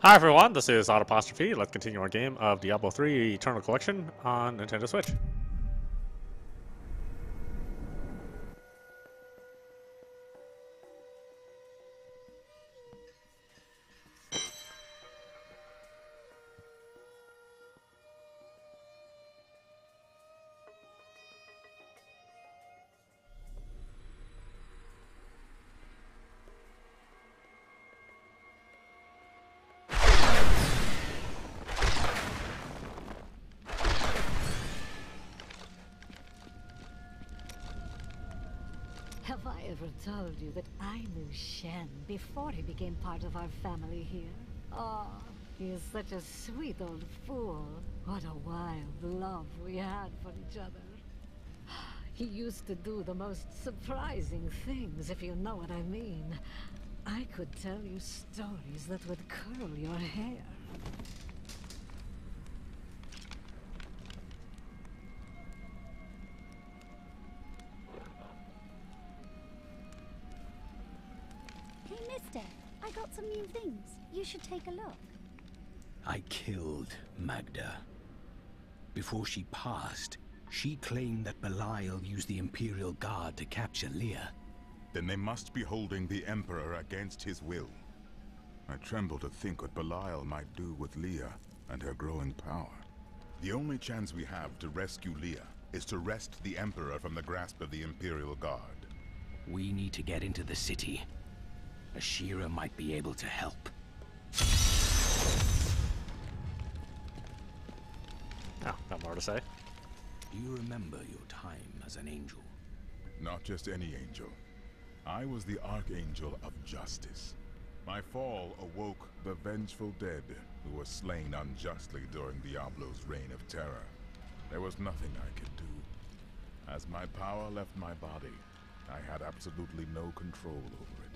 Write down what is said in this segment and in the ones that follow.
Hi everyone, this is audap. Let's continue our game of Diablo III Eternal Collection on Nintendo Switch. Have I ever told you that I knew Shen before he became part of our family here? Oh, he is such a sweet old fool. What a wild love we had for each other. He used to do the most surprising things, if you know what I mean. I could tell you stories that would curl your hair. I got some new things. You should take a look. I killed Magda. Before she passed, she claimed that Belial used the Imperial Guard to capture Leah. Then they must be holding the Emperor against his will. I tremble to think what Belial might do with Leah and her growing power. The only chance we have to rescue Leah is to wrest the Emperor from the grasp of the Imperial Guard. We need to get into the city. Ashira might be able to help. Oh, got more to say. Do you remember your time as an angel? Not just any angel. I was the Archangel of Justice. My fall awoke the vengeful dead who were slain unjustly during Diablo's reign of terror. There was nothing I could do. As my power left my body, I had absolutely no control over it.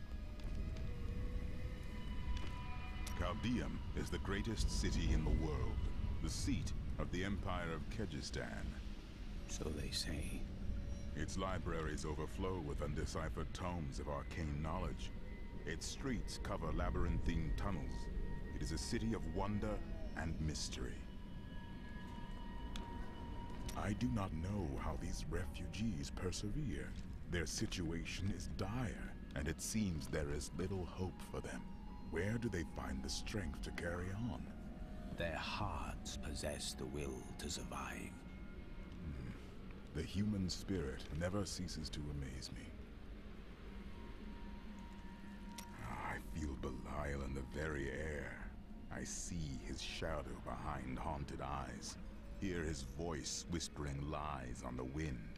Caldeum is the greatest city in the world, the seat of the Empire of Kyrgyzstan. So they say. Its libraries overflow with undeciphered tomes of arcane knowledge. Its streets cover labyrinthine tunnels. It is a city of wonder and mystery. I do not know how these refugees persevere. Their situation is dire, and it seems there is little hope for them. Where do they find the strength to carry on? Their hearts possess the will to survive. The human spirit never ceases to amaze me. I feel Belial in the very air. I see his shadow behind haunted eyes. Hear his voice whispering lies on the wind.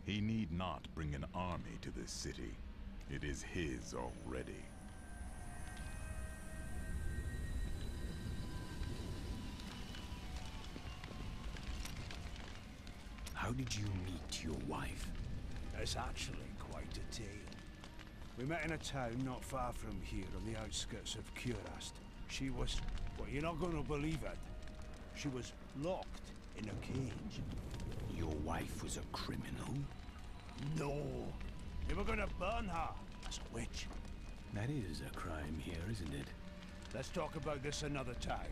He need not bring an army to this city. It is his already. How did you meet your wife? It's actually quite a tale. We met in a town not far from here on the outskirts of Kurast. She was... well, you're not going to believe it. She was locked in a cage. Your wife was a criminal? No. They were going to burn her as a witch. That is a crime here, isn't it? Let's talk about this another time.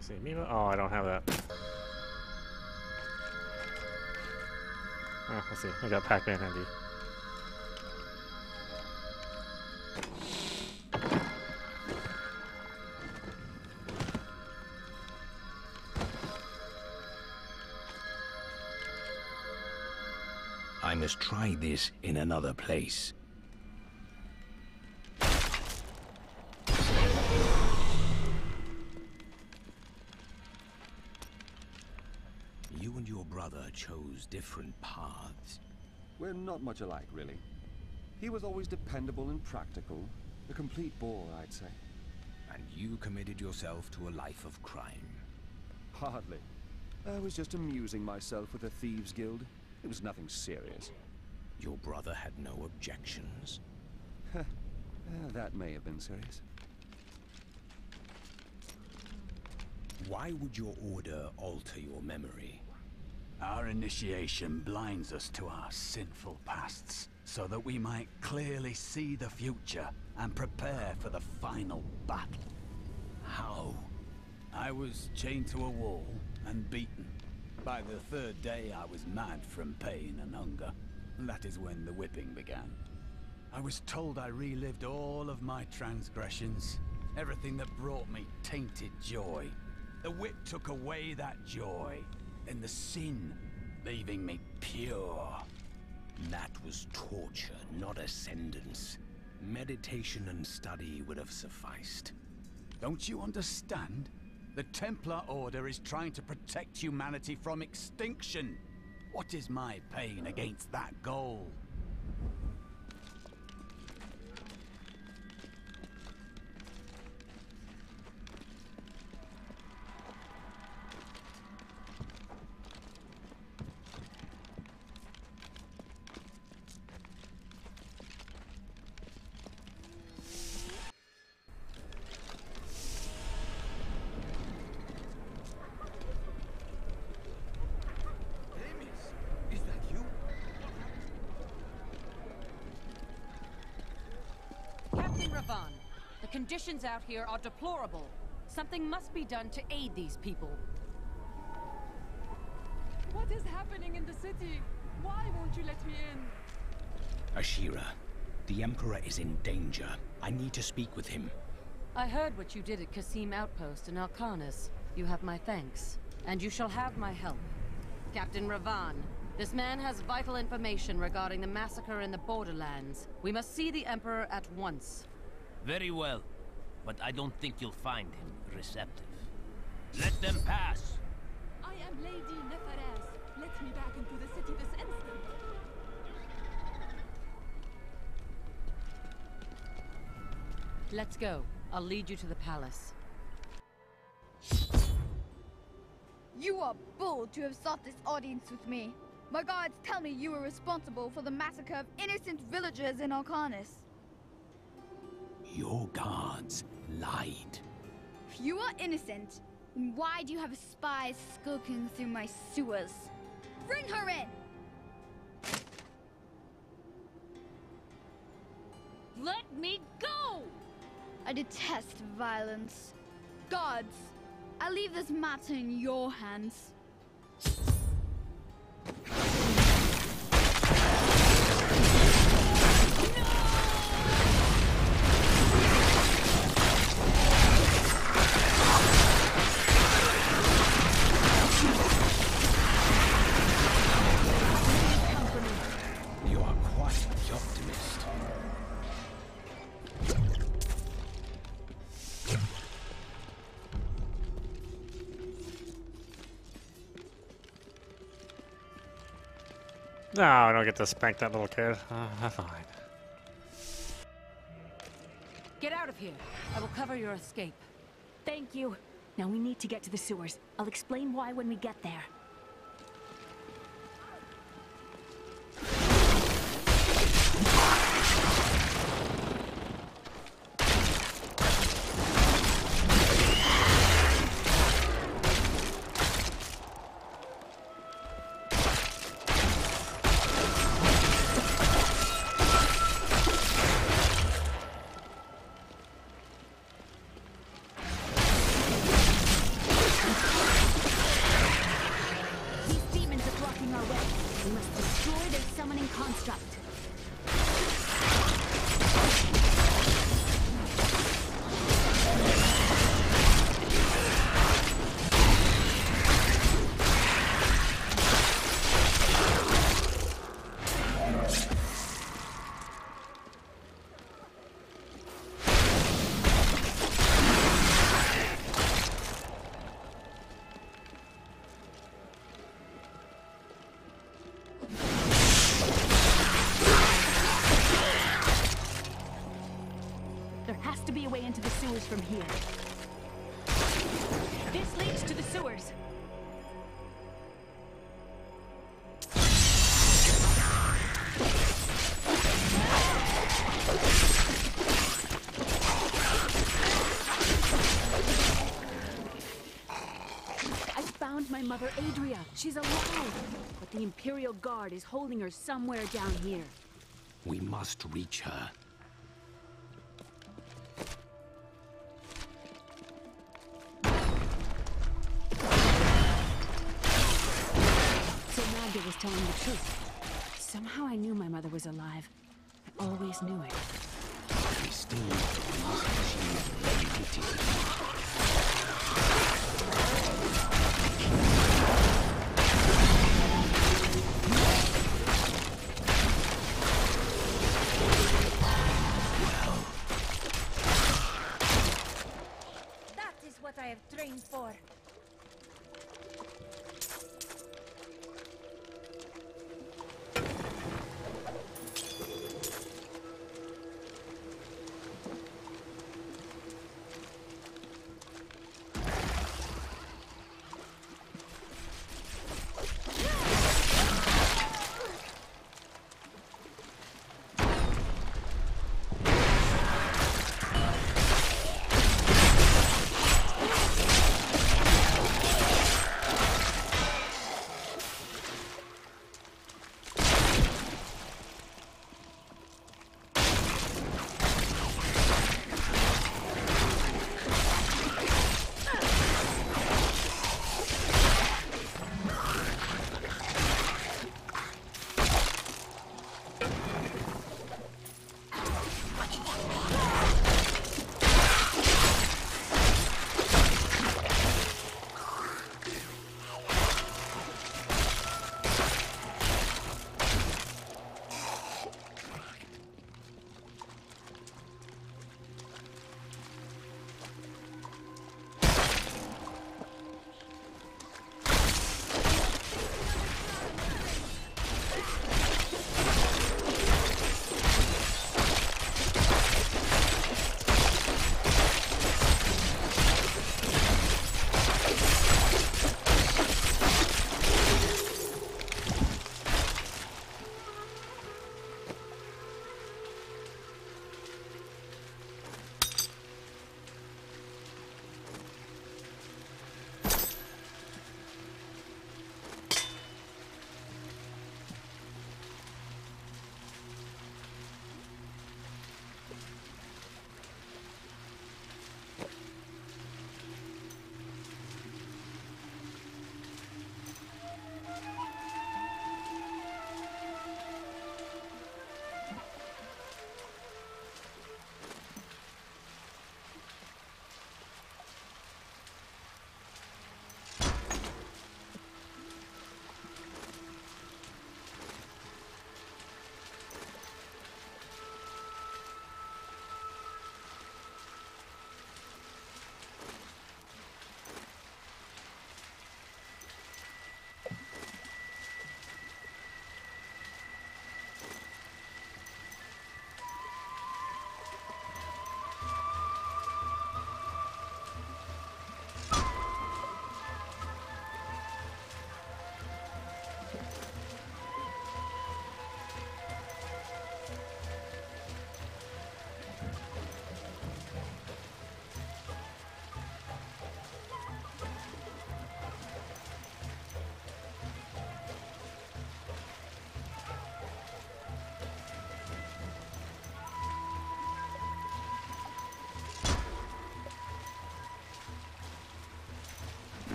see. Mima? Oh, I don't have that. Oh, let's see. I got Pac-Man handy. I must try this in another place. You and your brother chose different paths. We're not much alike, really. He was always dependable and practical. A complete bore, I'd say. And you committed yourself to a life of crime. Hardly. I was just amusing myself with a thieves' guild. It was nothing serious. Your brother had no objections? That may have been serious. Why would your order alter your memory? Our initiation blinds us to our sinful pasts, so that we might clearly see the future and prepare for the final battle. How? I was chained to a wall and beaten. By the third day, I was mad from pain and hunger. That is when the whipping began. I was told I relived all of my transgressions, everything that brought me tainted joy. The whip took away that joy, and the sin, leaving me pure. That was torture, not ascendance. Meditation and study would have sufficed. Don't you understand? The Templar Order is trying to protect humanity from extinction. What is my pain against that goal? The conditions out here are deplorable. Something must be done to aid these people. What is happening in the city? Why won't you let me in? Ashira, the Emperor is in danger. I need to speak with him. I heard what you did at Kasim Outpost in Arcanus. You have my thanks, and you shall have my help. Captain Ravan, this man has vital information regarding the massacre in the Borderlands. We must see the Emperor at once. Very well, but I don't think you'll find him receptive. Let them pass! I am Lady Neferez. Let me back into the city this instant. Let's go. I'll lead you to the palace. You are bold to have sought this audience with me. My guards tell me you were responsible for the massacre of innocent villagers in Arcanus. Your guards lied. If you are innocent, then why do you have spies skulking through my sewers? Bring her in! Let me go! I detest violence. Guards, I leave this matter in your hands. No, I don't get to spank that little kid. Fine. Get out of here. I will cover your escape. Thank you. Now we need to get to the sewers. I'll explain why when we get there. We must destroy their summoning construct. Into the sewers from here. This leads to the sewers. I found my mother Adria. She's alive. But the Imperial Guard is holding her somewhere down here. We must reach her. Magda was telling the truth. Somehow I knew my mother was alive. I always knew it. We still must achieve the That is what I have trained for.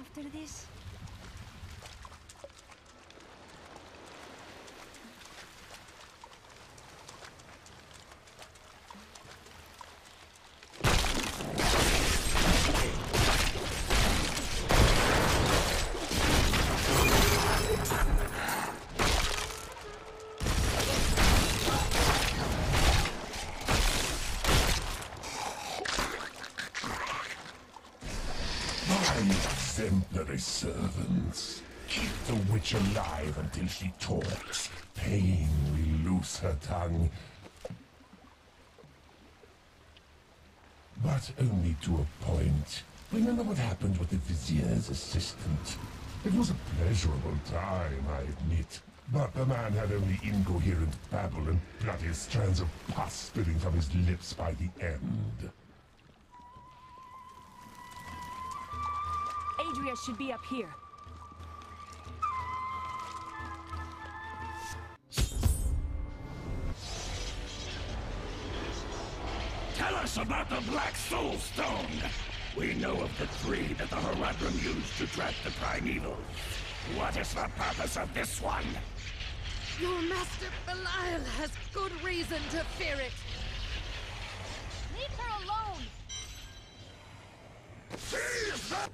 after this? Exemplary servants. Keep the witch alive until she talks. Pain will loose her tongue. But only to a point. Remember what happened with the Vizier's assistant? It was a pleasurable time, I admit. But the man had only incoherent babble and bloody strands of pus spilling from his lips by the end. Adria should be up here. Tell us about the Black Soul Stone! We know of the three that the Horadrim used to trap the Primeval. What is the purpose of this one? Your master Belial has good reason to fear it. Leave her alone! Seize the...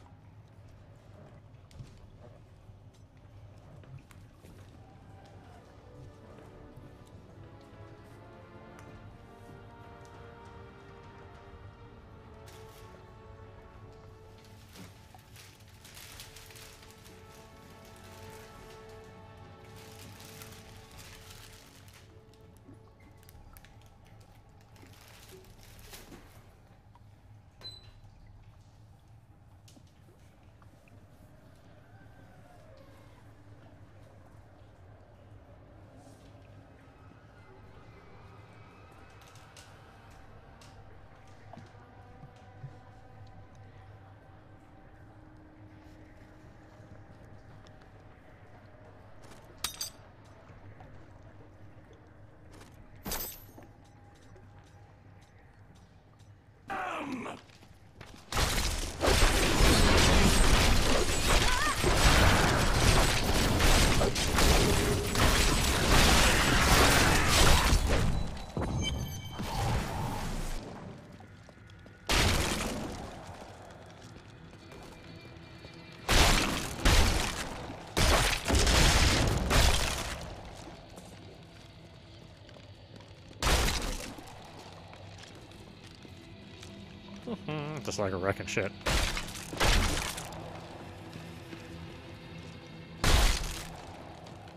Just like a wrecking shit.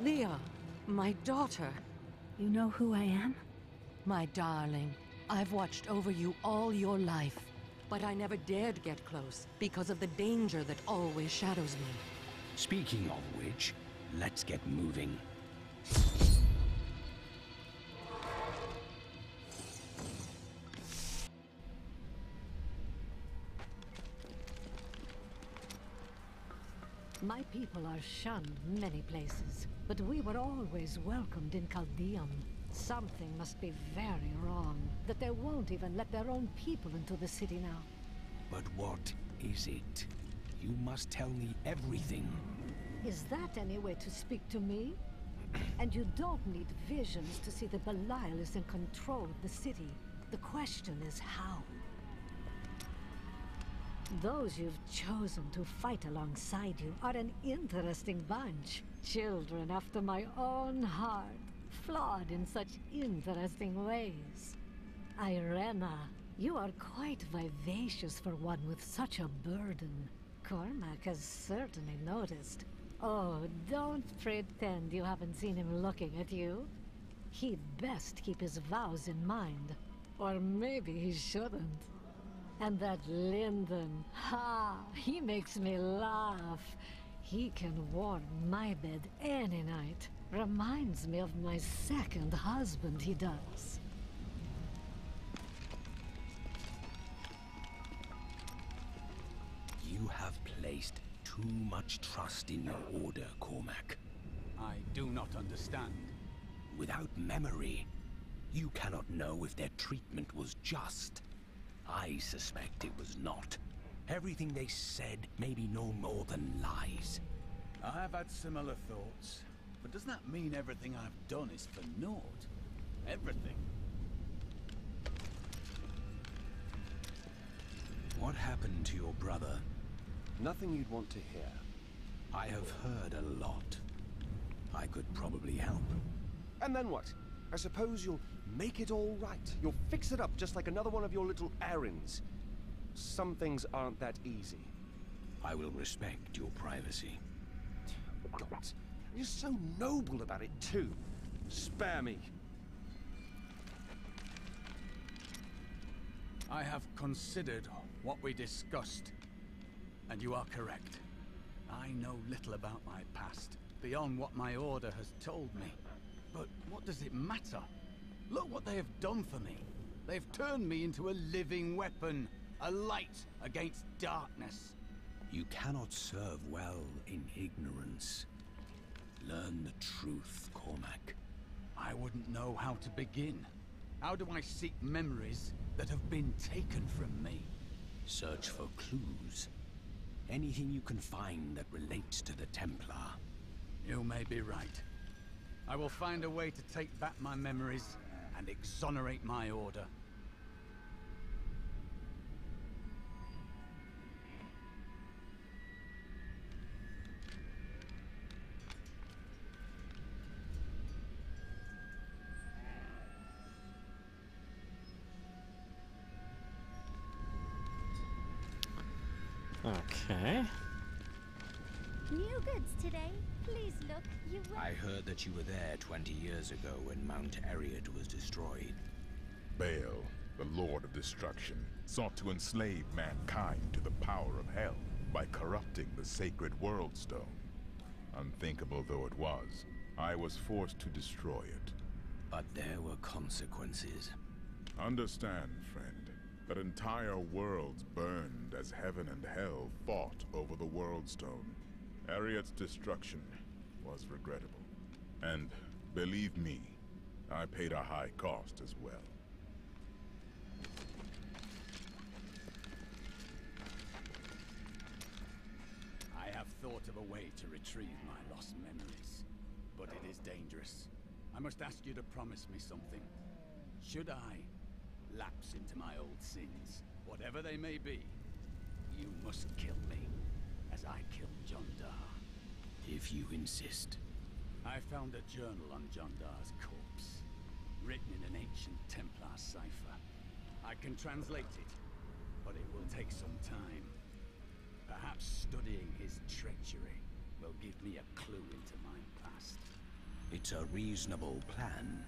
Leah, my daughter. You know who I am? My darling, I've watched over you all your life, but I never dared get close because of the danger that always shadows me. Speaking of which, let's get moving. My people are shunned many places, but we were always welcomed in Caldeum. Something must be very wrong, that they won't even let their own people into the city now. But what is it? You must tell me everything. Is that any way to speak to me? And you don't need visions to see that Belial is in control of the city. The question is how? Those you've chosen to fight alongside you are an interesting bunch. Children after my own heart, flawed in such interesting ways. Irena, you are quite vivacious for one with such a burden. Cormac has certainly noticed. Oh, don't pretend you haven't seen him looking at you. He'd best keep his vows in mind. Or maybe he shouldn't. And that Lyndon, ha! He makes me laugh. He can warm my bed any night. Reminds me of my second husband, he does. You have placed too much trust in your order, Cormac. I do not understand. Without memory, you cannot know if their treatment was just. I suspect it was not. Everything they said may be no more than lies. I've had similar thoughts, but does that mean everything I've done is for naught? Everything. What happened to your brother? Nothing you'd want to hear. I have heard a lot. I could probably help. And then what? I suppose you'll make it all right. You'll fix it up just like another one of your little errands. Some things aren't that easy. I will respect your privacy. God, you're so noble about it too. Spare me. I have considered what we discussed, and you are correct. I know little about my past, beyond what my order has told me. But what does it matter? Look what they have done for me. They've turned me into a living weapon, a light against darkness. You cannot serve well in ignorance. Learn the truth, Cormac. I wouldn't know how to begin. How do I seek memories that have been taken from me? Search for clues. Anything you can find that relates to the Templar. You may be right. I will find a way to take back my memories and exonerate my order. Okay. New goods today. Please look. You will. I heard that you were there 20 years ago when Mount Eriad was destroyed. Baal, the Lord of Destruction, sought to enslave mankind to the power of hell by corrupting the sacred World Stone. Unthinkable though it was, I was forced to destroy it. But there were consequences. Understand, friend, that entire worlds burned as heaven and hell fought over the World Stone. Eriad's destruction was regrettable. And believe me, I paid a high cost as well. I have thought of a way to retrieve my lost memories, but it is dangerous. I must ask you to promise me something. Should I lapse into my old sins, whatever they may be, you must kill me, as I killed Jondar. If you insist. I found a journal on Jondar's corpse, written in an ancient Templar cipher. I can translate it, but it will take some time. Perhaps studying his treachery will give me a clue into my past. It's a reasonable plan,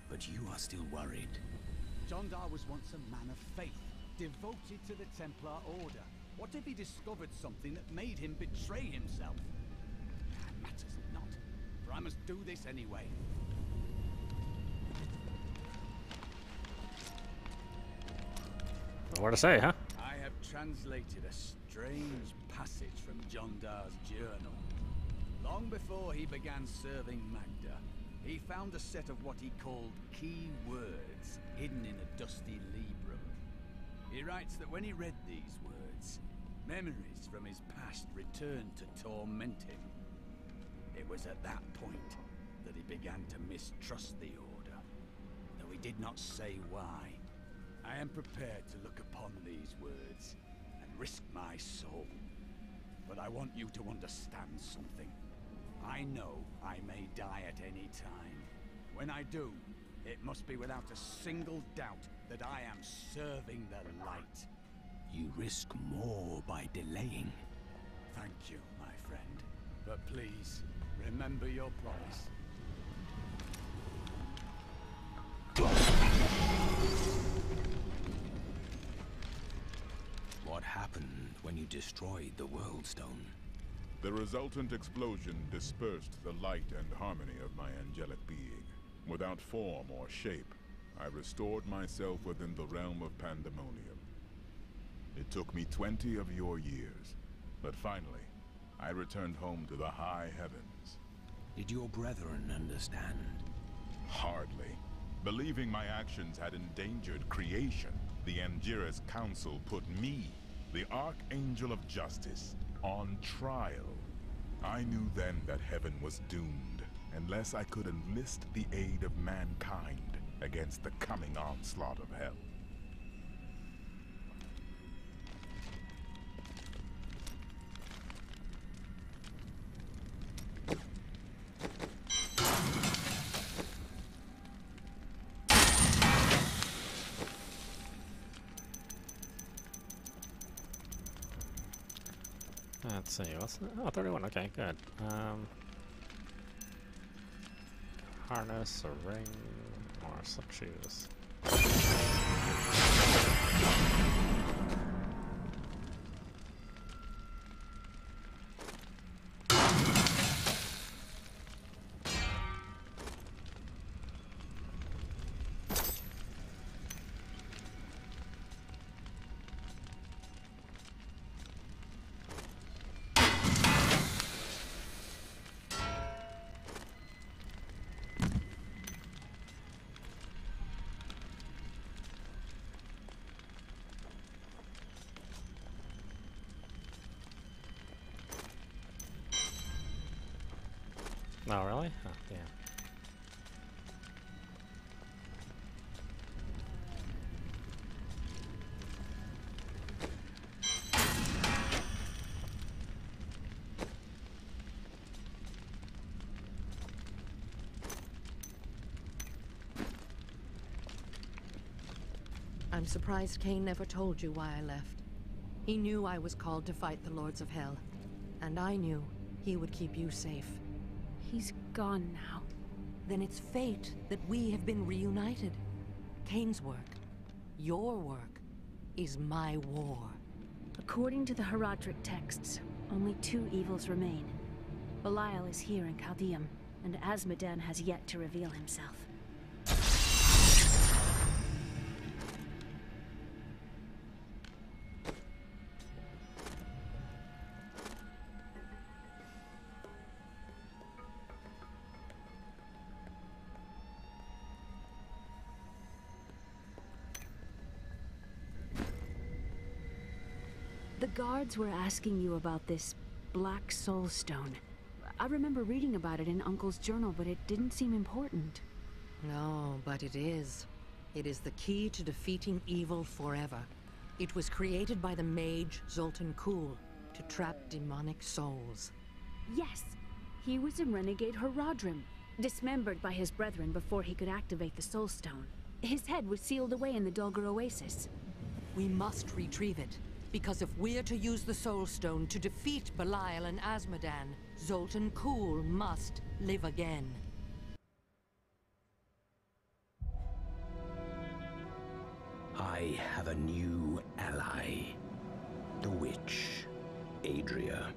but you are still worried. Jondar was once a man of faith, devoted to the Templar Order. What if he discovered something that made him betray himself? That matters not, for I must do this anyway. What to say, huh? I have translated a strange passage from Jondar's journal. Long before he began serving Magda, he found a set of what he called key words hidden in a dusty librum. He writes that when he read these words, memories from his past returned to torment him. It was at that point that he began to mistrust the Order, though he did not say why. I am prepared to look upon these words and risk my soul. But I want you to understand something. I know I may die at any time. When I do, it must be without a single doubt that I am serving the light. You risk more by delaying. Thank you, my friend. But please, remember your promise. What happened when you destroyed the World Stone? The resultant explosion dispersed the light and harmony of my angelic being. Without form or shape, I restored myself within the realm of pandemonium. It took me 20 of your years, but finally, I returned home to the high heavens. Did your brethren understand? Hardly. Believing my actions had endangered creation, the Angiras Council put me, the Archangel of Justice, on trial. I knew then that heaven was doomed, unless I could enlist the aid of mankind against the coming onslaught of hell. Let's see, what's the, oh, 31, okay, good. Harness, a ring, or some shoes. No, really? Oh, damn. I'm surprised Cain never told you why I left. He knew I was called to fight the Lords of Hell, and I knew he would keep you safe. He's gone now. Then it's fate that we have been reunited. Cain's work, your work, is my war. According to the Herodric texts, only 2 evils remain. Belial is here in Chaldeum, and Azmodan has yet to reveal himself. The guards were asking you about this Black Soul Stone. I remember reading about it in Uncle's journal, but it didn't seem important. No, but it is. It is the key to defeating evil forever. It was created by the mage Zoltan Kuhl to trap demonic souls. Yes! He was a renegade Herodrim, dismembered by his brethren before he could activate the Soul Stone. His head was sealed away in the Dulgar Oasis. We must retrieve it. Because if we're to use the Soul Stone to defeat Belial and Azmodan, Zoltan Kuhl must live again. I have a new ally. The witch, Adria.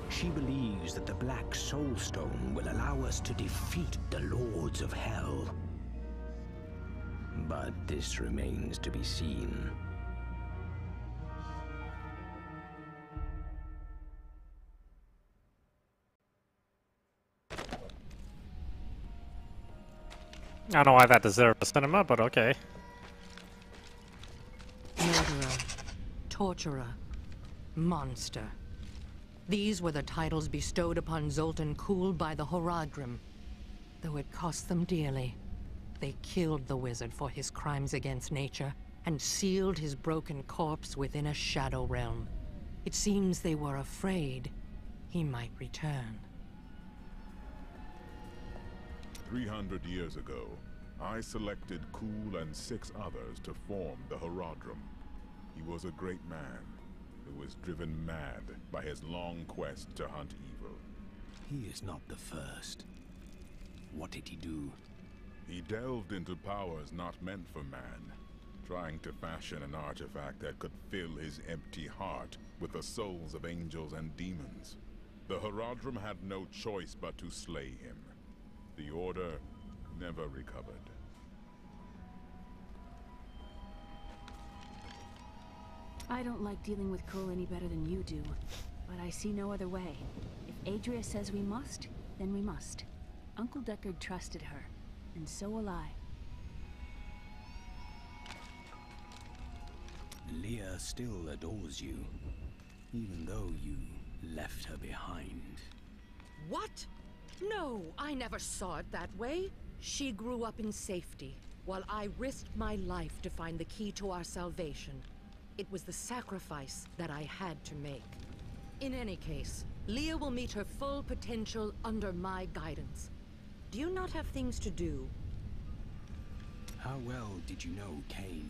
She believes that the Black Soul Stone will allow us to defeat the Lords of Hell. But this remains to be seen. I don't know why that deserves a cinema, but okay. Murderer, torturer, monster. These were the titles bestowed upon Zoltan Kuhl by the Horadrim. Though it cost them dearly, they killed the wizard for his crimes against nature and sealed his broken corpse within a shadow realm. It seems they were afraid he might return. 300 years ago, I selected Kuhl and 6 others to form the Horadrim. He was a great man who was driven mad by his long quest to hunt evil. He is not the first. What did he do? He delved into powers not meant for man, trying to fashion an artifact that could fill his empty heart with the souls of angels and demons. The Horadrim had no choice but to slay him. The Order never recovered. I don't like dealing with Kuhl any better than you do, but I see no other way. If Adria says we must, then we must. Uncle Deckard trusted her, and so will I. Leah still adores you, even though you left her behind. What? No, I never saw it that way. She grew up in safety, while I risked my life to find the key to our salvation. It was the sacrifice that I had to make. In any case, Leah will meet her full potential under my guidance. Do you not have things to do? How well did you know Cain?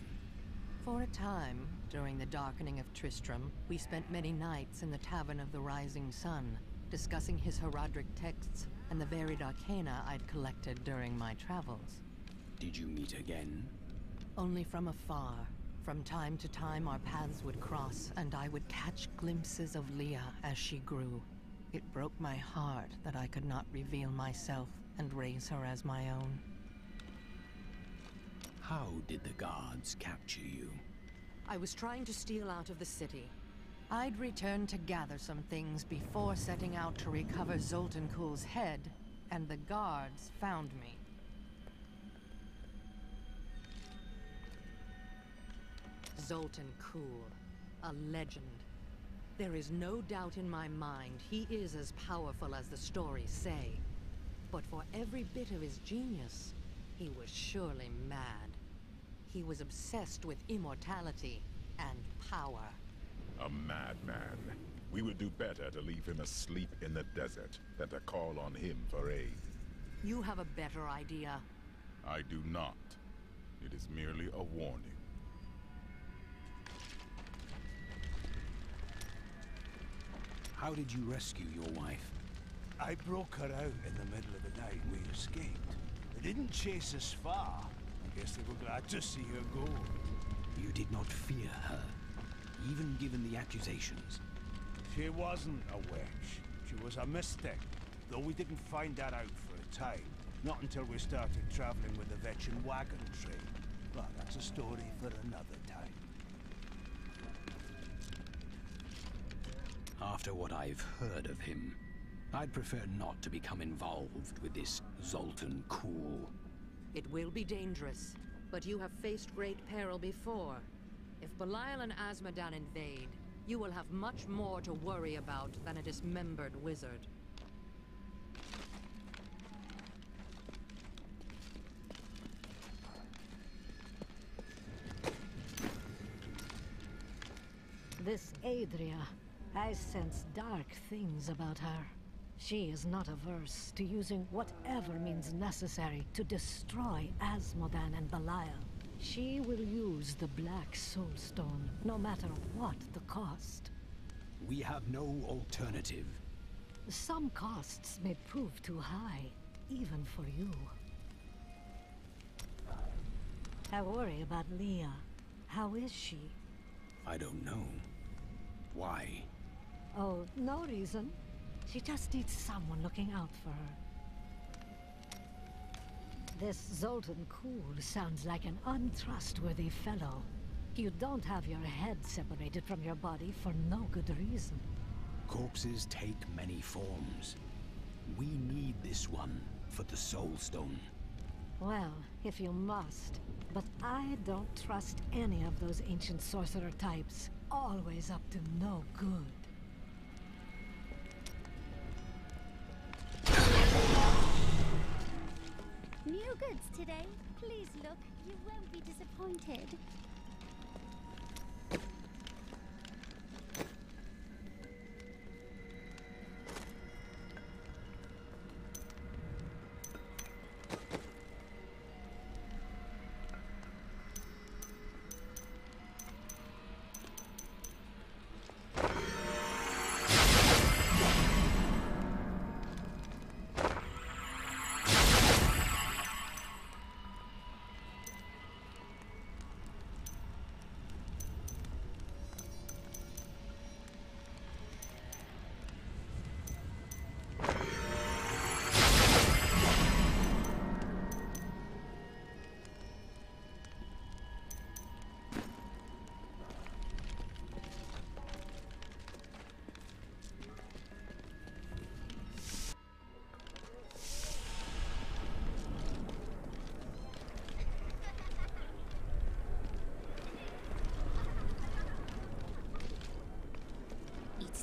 For a time, during the darkening of Tristram, we spent many nights in the Tavern of the Rising Sun, discussing his heraldic texts and the varied arcana I'd collected during my travels. Did you meet again? Only from afar. From time to time our paths would cross, and I would catch glimpses of Leah as she grew. It broke my heart that I could not reveal myself and raise her as my own. How did the guards capture you? I was trying to steal out of the city. I'd returned to gather some things before setting out to recover Zoltan Kuhl's head, and the guards found me. Zoltan Kuhl, a legend. There is no doubt in my mind he is as powerful as the stories say. But for every bit of his genius, he was surely mad. He was obsessed with immortality and power. A madman. We would do better to leave him asleep in the desert than to call on him for aid. You have a better idea. I do not. It is merely a warning. How did you rescue your wife? I broke her out in the middle of the night and we escaped. They didn't chase us far. I guess they were glad to see her go. You did not fear her, even given the accusations. She wasn't a witch. She was a mystic. Though we didn't find that out for a time. Not until we started traveling with the Vetchin wagon train. But that's a story for another time. After what I've heard of him, I'd prefer not to become involved with this Zoltan Kuhl. It will be dangerous, but you have faced great peril before. If Belial and Azmodan invade, you will have much more to worry about than a dismembered wizard. This Adria, I sense dark things about her. She is not averse to using whatever means necessary to destroy Azmodan and Belial. She will use the Black Soulstone, no matter what the cost. We have no alternative. Some costs may prove too high, even for you. I worry about Leah. How is she? I don't know. Why? Oh, no reason. She just needs someone looking out for her. This Zoltan Kuhl sounds like an untrustworthy fellow. You don't have your head separated from your body for no good reason. Corpses take many forms. We need this one for the Soulstone. Well, if you must. But I don't trust any of those ancient sorcerer types. Always up to no good. New goods today. Please look. You won't be disappointed.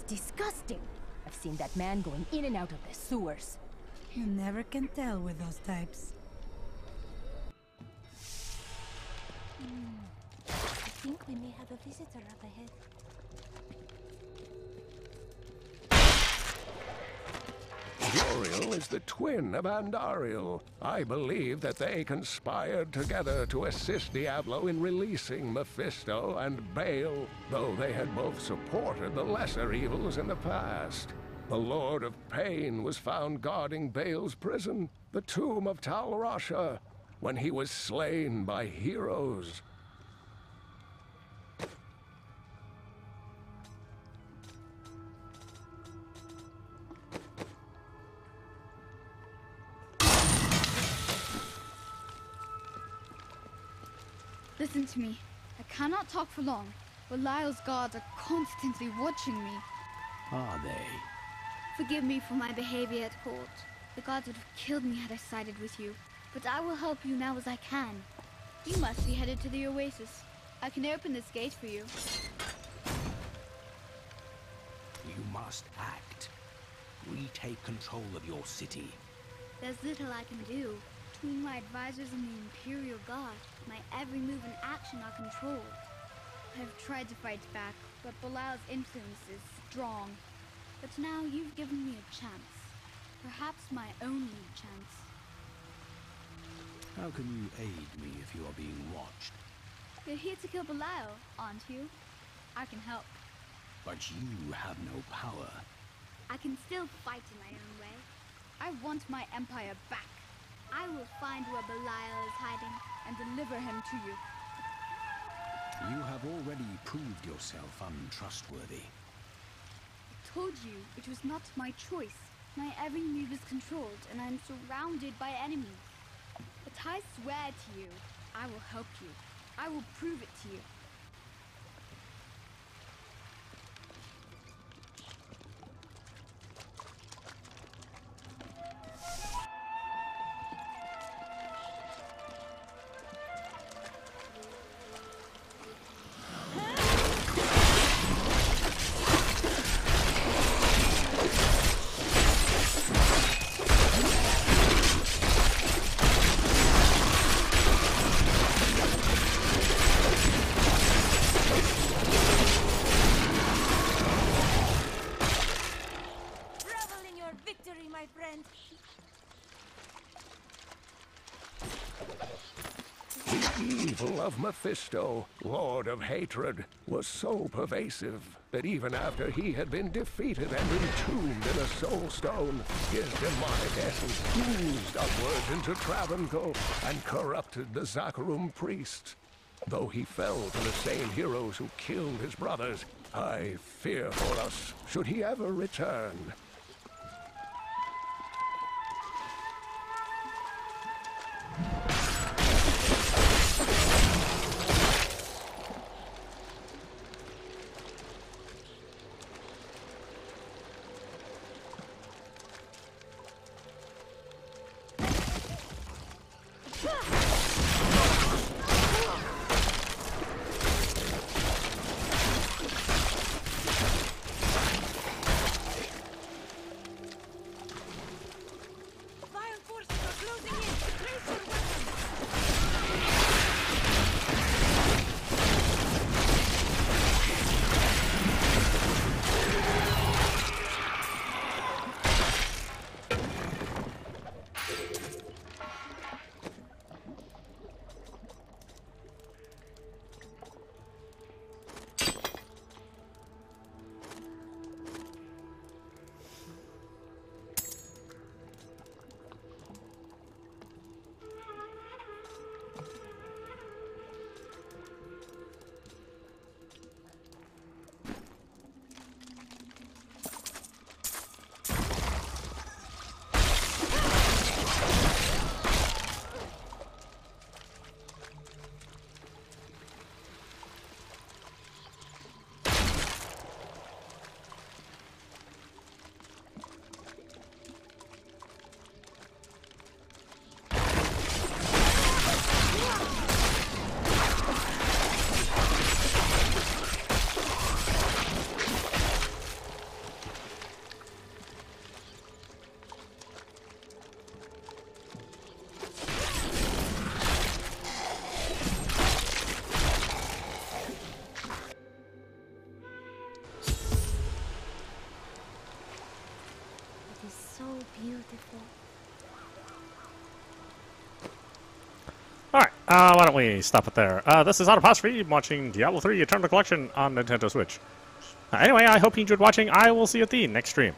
disgusting. I've seen that man going in and out of the sewers. You never can tell with those types. I think we may have a visitor up ahead. Uriel is the twin of Andariel. I believe that they conspired together to assist Diablo in releasing Mephisto and Baal, though they had both supported the lesser evils in the past. The Lord of Pain was found guarding Baal's prison, the tomb of Tal Rasha, when he was slain by heroes. Listen to me. I cannot talk for long. Belial's guards are constantly watching me. Are they? Forgive me for my behavior at court. The gods would have killed me had I sided with you. But I will help you now as I can. You must be headed to the oasis. I can open this gate for you. You must act. Retake control of your city. There's little I can do. Between my advisors and the Imperial Guard, my every move and action are controlled. I have tried to fight back, but Belial's influence is strong. But now you've given me a chance. Perhaps my only chance. How can you aid me if you are being watched? You're here to kill Belial, aren't you? I can help. But you have no power. I can still fight in my own way. I want my empire back. I will find where Belial is hiding and deliver him to you. You have already proved yourself untrustworthy. I told you it was not my choice. My every move is controlled and I'm surrounded by enemies. But I swear to you, I will help you. I will prove it to you. Of Mephisto, Lord of Hatred, was so pervasive that even after he had been defeated and entombed in a soul stone, his demonic essence oozed upwards into Travancore and corrupted the Zakharum priests. Though he fell to the same heroes who killed his brothers, I fear for us should he ever return. is so beautiful. Alright, why don't we stop it there? This is audap watching Diablo 3 Eternal Collection on Nintendo Switch. Anyway, I hope you enjoyed watching. I will see you at the next stream.